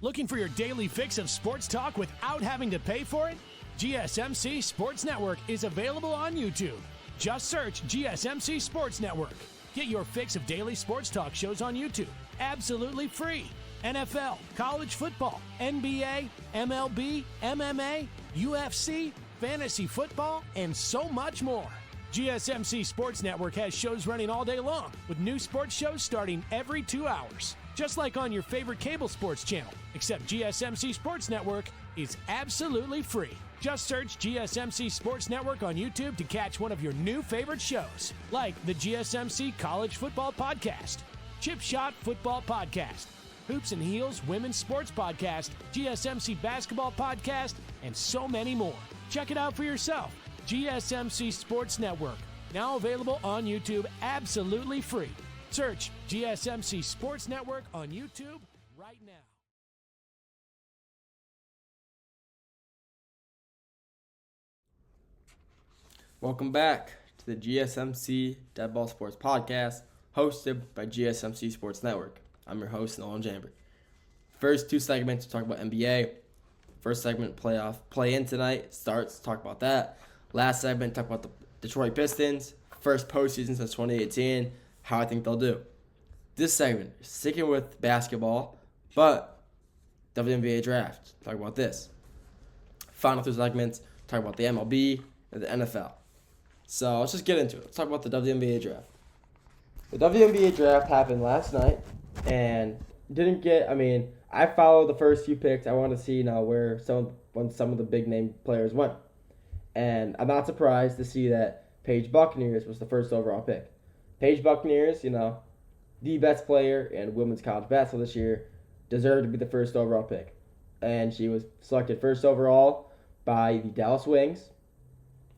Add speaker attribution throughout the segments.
Speaker 1: Looking for your daily fix of sports talk without having to pay for it? GSMC Sports Network is available on YouTube. Just search GSMC Sports Network. Get your fix of daily sports talk shows on YouTube, absolutely free. NFL, college football, NBA, MLB, MMA, UFC, fantasy football, and so much more. GSMC Sports Network has shows running all day long, with new sports shows starting every 2 hours. Just like on your favorite cable sports channel, except GSMC Sports Network is absolutely free. Just search GSMC Sports Network on YouTube to catch one of your new favorite shows, like the GSMC College Football Podcast, Chip Shot Football Podcast, Hoops and Heels Women's Sports Podcast, GSMC Basketball Podcast, and so many more. Check it out for yourself. GSMC Sports Network, now available on YouTube absolutely free. Search GSMC Sports Network on YouTube right now.
Speaker 2: Welcome back to the GSMC Dead Ball Sports Podcast, hosted by GSMC Sports Network. I'm your host, Nolan Jamber. First two segments, talk about NBA. First segment, playoff play-in tonight, starts, talk about that. Last segment, talk about the Detroit Pistons, first postseason since 2018, how I think they'll do. This segment, sticking with basketball, but WNBA Draft, talk about this. Final two segments, talk about the MLB and the NFL. So let's just get into it. Let's talk about the WNBA Draft. The WNBA Draft happened last night, and I followed the first few picks. I want to see where some of the big name players went. And I'm not surprised to see that Paige Bueckers was the first overall pick. Paige Bueckers, the best player in women's college basketball this year, deserved to be the first overall pick. And she was selected first overall by the Dallas Wings.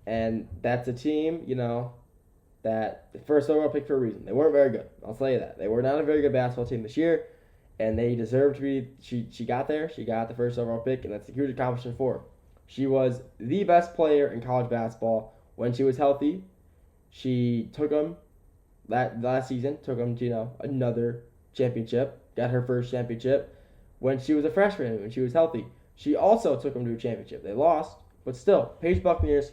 Speaker 2: And that's a team, that the first overall pick for a reason. They weren't very good. I'll tell you that. They were not a very good basketball team this year. And they deserved to be, she got there. She got the first overall pick, and that's a huge accomplishment for her. She was the best player in college basketball when she was healthy. She took them last season, to another championship, got her first championship when she was a freshman, when she was healthy. She also took them to a championship. They lost, but still, Paige Bueckers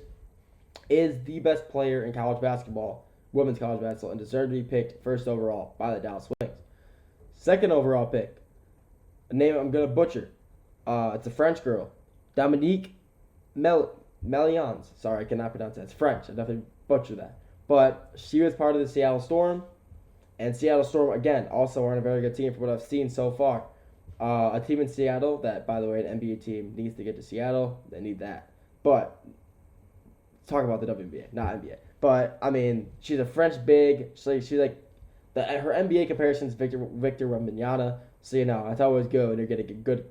Speaker 2: is the best player in college basketball, women's college basketball, and deserved to be picked first overall by the Dallas Wings. Second overall pick, a name I'm going to butcher. It's a French girl, Dominique Melians. Sorry, I cannot pronounce that. It's French. I definitely butchered that. But she was part of the Seattle Storm. And Seattle Storm, again, also aren't a very good team from what I've seen so far. A team in Seattle that, by the way, an NBA team needs to get to Seattle. They need that. But let's talk about the WNBA, not NBA. But, she's a French big. She's like, her NBA comparison is Victor Wembanyama. So, I thought it was good. They're getting a good,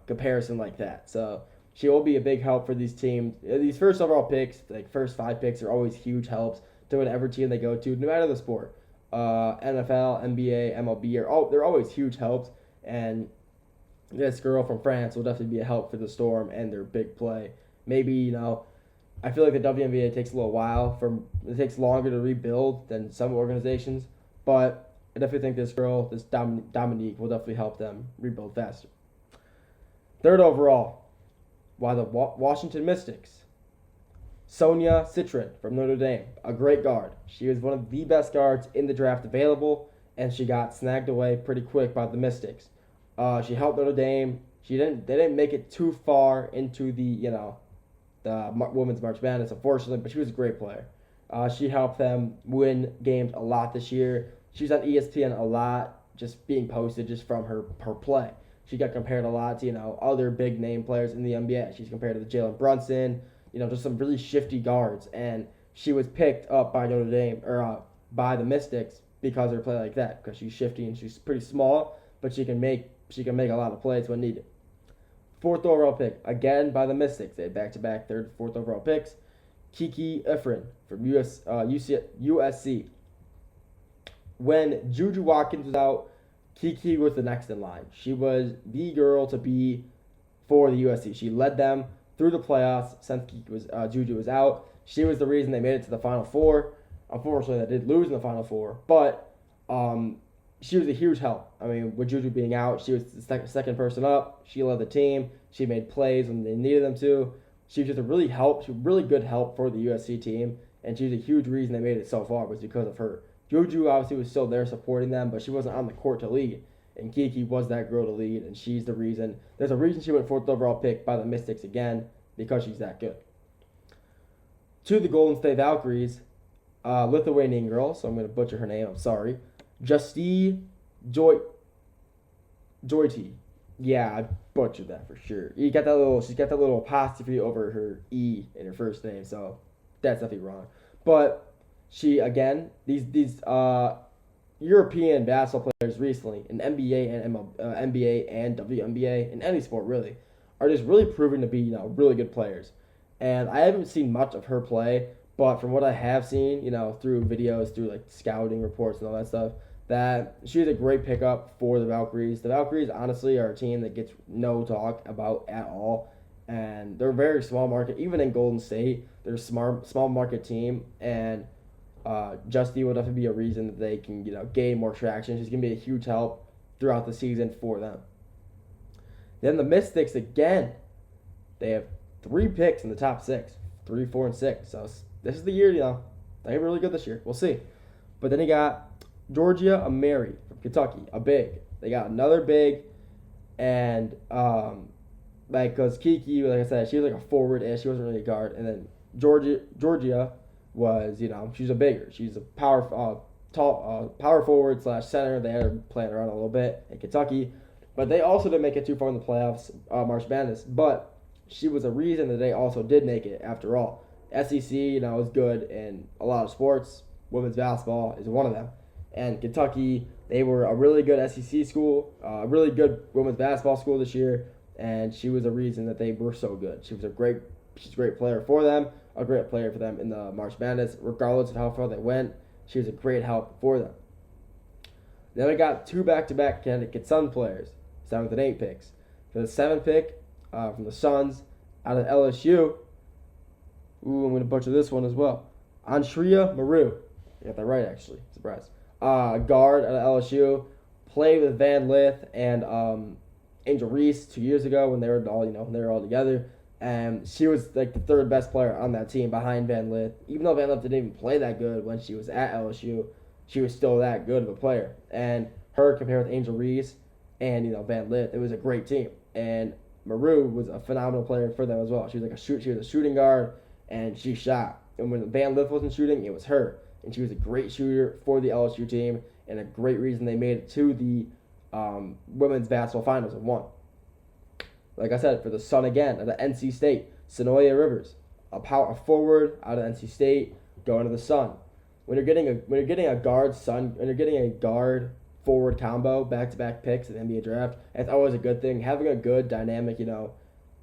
Speaker 2: comparison like that. So she will be a big help for these teams. These first overall picks, like first 5 picks, are always huge helps to whatever team they go to, no matter the sport. NFL, NBA, MLB, they're always huge helps. And this girl from France will definitely be a help for the Storm and their big play. Maybe, I feel like the WNBA takes a little while. It takes longer to rebuild than some organizations. But I definitely think this girl, this Dominique, will definitely help them rebuild faster. Third overall, the Washington Mystics. Sonia Citrin from Notre Dame, a great guard. She was one of the best guards in the draft available, and she got snagged away pretty quick by the Mystics. She helped Notre Dame. They didn't make it too far into the Women's March Madness, unfortunately, but she was a great player. She helped them win games a lot this year. She was on ESPN a lot, just being posted just from her play. She got compared a lot to, other big name players in the NBA. She's compared to the Jalen Brunson, just some really shifty guards. And she was picked up by Notre Dame, or by the Mystics, because of her play like that, because she's shifty and she's pretty small, but she can make a lot of plays when needed. Fourth overall pick, again by the Mystics. They had back-to-back third, fourth overall picks. Kiki Ifrin from USC. When Juju Watkins was out, Kiki was the next in line. She was the girl to be for the USC. She led them through the playoffs since Juju was out. She was the reason they made it to the Final Four. Unfortunately, they did lose in the Final Four, but she was a huge help. I mean, with Juju being out, she was the second person up. She led the team. She made plays when they needed them to. She was just a really good help for the USC team, and she was a huge reason they made it so far was because of her. Juju obviously was still there supporting them, but she wasn't on the court to lead. And Kiki was that girl to lead, and she's the reason. There's a reason she went 4th overall pick by the Mystics again, because she's that good. To the Golden State Valkyries, Lithuanian girl, so I'm going to butcher her name, I'm sorry. Justi Joyti. Yeah, I butchered that for sure. She's got that little apostrophe over her E in her first name, so that's definitely wrong. But she, again, these European basketball players recently in NBA and NBA and WNBA, in any sport really, are just really proving to be, really good players. And I haven't seen much of her play, but from what I have seen, through videos, through like scouting reports and all that stuff, that she's a great pickup for the Valkyries. The Valkyries, honestly, are a team that gets no talk about at all. And they're a very small market. Even in Golden State, they're a small market team. And Justy will definitely be a reason that they can, gain more traction. She's going to be a huge help throughout the season for them. Then the Mystics, again, they have 3 picks in the top 6. 3, 4, and 6. So this is the year, they're really good this year. We'll see. But then you got Georgia Ameri from Kentucky, a big. They got another big, and because Kiki, like I said, she was like a forward, and she wasn't really a guard. And then Georgia was, she's a bigger. She's a power forward / center. They had her playing around a little bit in Kentucky, but they also didn't make it too far in the playoffs, March Madness. But she was a reason that they also did make it after all. SEC, is good in a lot of sports. Women's basketball is one of them. And Kentucky, they were a really good SEC school, a really good women's basketball school this year, and she was a reason that they were so good. She's a great player for them, a great player for them in the March Madness, regardless of how far they went. She was a great help for them. Then we got 2 back-to-back Connecticut Sun players, 7th and 8th picks. For the 7th pick, from the Suns, out of LSU, I'm going to butcher this one as well. Anshria Maru. I got that right, actually. Surprise. Guard at LSU, played with Van Lith and Angel Reese 2 years ago when they were all together, and she was like the 3rd best player on that team behind Van Lith. Even though Van Lith didn't even play that good when she was at LSU, she was still that good of a player. And her compared with Angel Reese and Van Lith, it was a great team. And Maru was a phenomenal player for them as well. She was a shooting guard, and she shot. And when Van Lith wasn't shooting, it was her. And she was a great shooter for the LSU team, and a great reason they made it to the women's basketball finals and won. Like I said, for the Sun again, at the NC State, Sonoya Rivers, a forward out of NC State, going to the Sun. When you're getting a guard forward combo, back-to-back picks in the NBA draft, it's always a good thing. Having a good dynamic,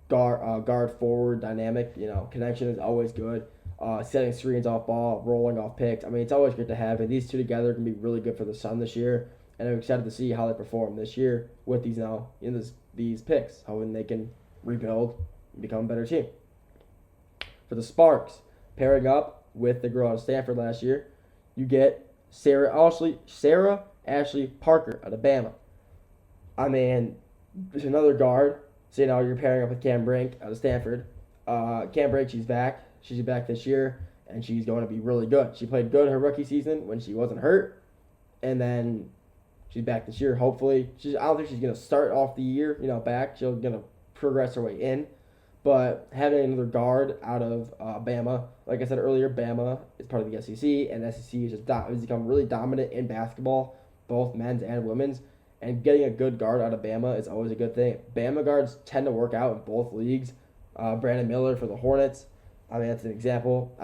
Speaker 2: guard forward dynamic, connection is always good. Setting screens off ball, rolling off picks. I mean, it's always good to have. And these two together can be really good for the Sun this year. And I'm excited to see how they perform this year with these picks, how they can rebuild and become a better team. For the Sparks, pairing up with the girl out of Stanford last year, you get Sarah Ashley Parker out of Bama. I mean, there's another guard. So you're pairing up with Cam Brink out of Stanford. Cam Brink, she's back. She's back this year, and she's going to be really good. She played good her rookie season when she wasn't hurt, and then she's back this year, hopefully. I don't think she's going to start off the year, back. She's going to progress her way in. But having another guard out of Bama, like I said earlier, Bama is part of the SEC, and the SEC has become really dominant in basketball, both men's and women's. And getting a good guard out of Bama is always a good thing. Bama guards tend to work out in both leagues. Brandon Miller for the Hornets, that's an example.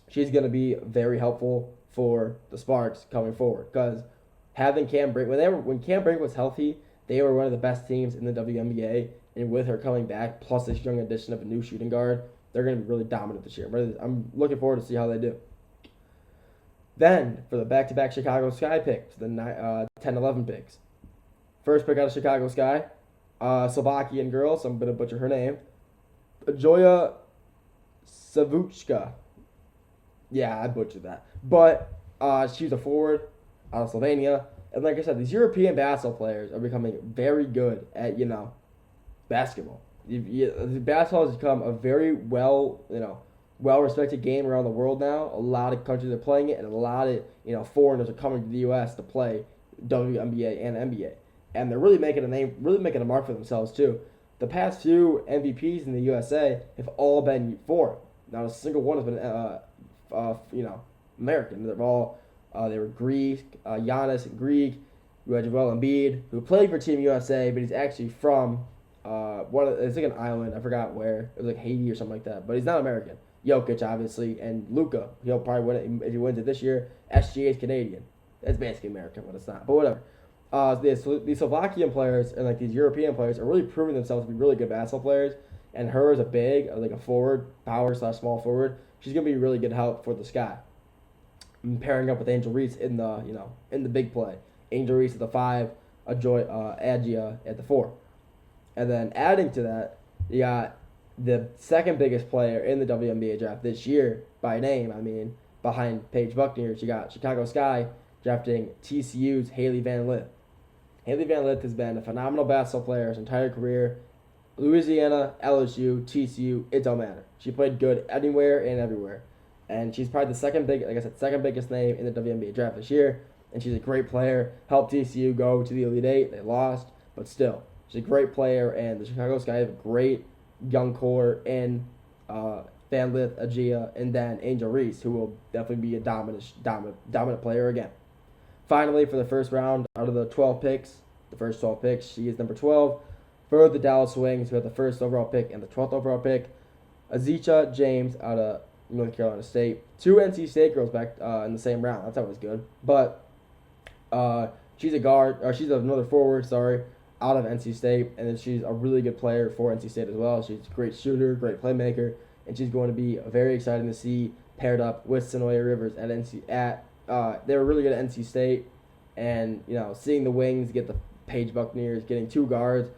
Speaker 2: She's going to be very helpful for the Sparks coming forward, because having Cam Brink, when Cam Brink was healthy, they were one of the best teams in the WNBA, and with her coming back, plus this young addition of a new shooting guard, they're going to be really dominant this year. I'm looking forward to see how they do. Then, for the back-to-back Chicago Sky picks, the 10-11 picks. First pick out of Chicago Sky, Slovakian girl, so I'm going to butcher her name, Joya Savuchka. Yeah, I butchered that. But she's a forward out of Slovenia, And like I said, these European basketball players are becoming very good at, basketball. Basketball has become a very well-respected game around the world now. A lot of countries are playing it, and a lot of, foreigners are coming to the U.S. to play WNBA and NBA. And they're really making a name, really making a mark for themselves, too. The past few MVPs in the USA have all been foreign. Not a single one has been, American. They were Greek, Giannis, Greek. We had Joel Embiid, who played for Team USA, but he's actually from it's like an island. I forgot where. It was like Haiti or something like that. But he's not American. Jokic, obviously, and Luka. He'll probably win it if he wins it this year. SGA is Canadian. That's basically American, but it's not. But whatever. The Slovakian players and like these European players are really proving themselves to be really good basketball players. And her as a big, like a forward, power/small forward, she's gonna be really good help for the Sky. And pairing up with Angel Reese in the big play. Angel Reese at the 5, Agia at the 4. And then adding to that, you got the second biggest player in the WNBA draft this year by name. Behind Paige Bueckers, you got Chicago Sky drafting TCU's Haley Van Lith. Haley Van Lith has been a phenomenal basketball player his entire career. Louisiana, LSU, TCU, it don't matter. She played good anywhere and everywhere. And she's probably the second biggest name in the WNBA draft this year. And she's a great player. Helped TCU go to the Elite Eight. They lost, but still. She's a great player, and the Chicago Sky have a great young core in Van Lith, Agia, and then Angel Reese, who will definitely be a dominant player again. Finally, for the first round, out of the first 12 picks, she is number 12 for the Dallas Wings, who had the first overall pick and the 12th overall pick. Azicha James out of North Carolina State. 2 NC State girls back in the same round. That's always good. But she's another forward, out of NC State, and then she's a really good player for NC State as well. She's a great shooter, great playmaker, and she's going to be very exciting to see paired up with Sonoya Rivers at they were really good at NC State, and seeing the Wings get the Paige Buccaneers, getting 2 guards,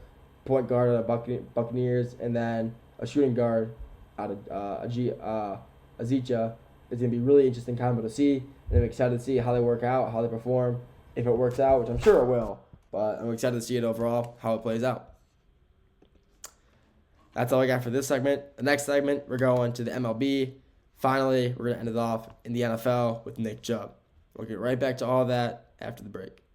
Speaker 2: point guard out of Buccaneers, and then a shooting guard out of Azicha is going to be really interesting combo to see, and I'm excited to see how they work out, how they perform, if it works out, which I'm sure it will. But I'm excited to see it overall, how it plays out. That's all I got for this segment. The next segment, we're going to the MLB. Finally, we're going to end it off in the NFL with Nick Chubb. We'll get right back to all that after the break.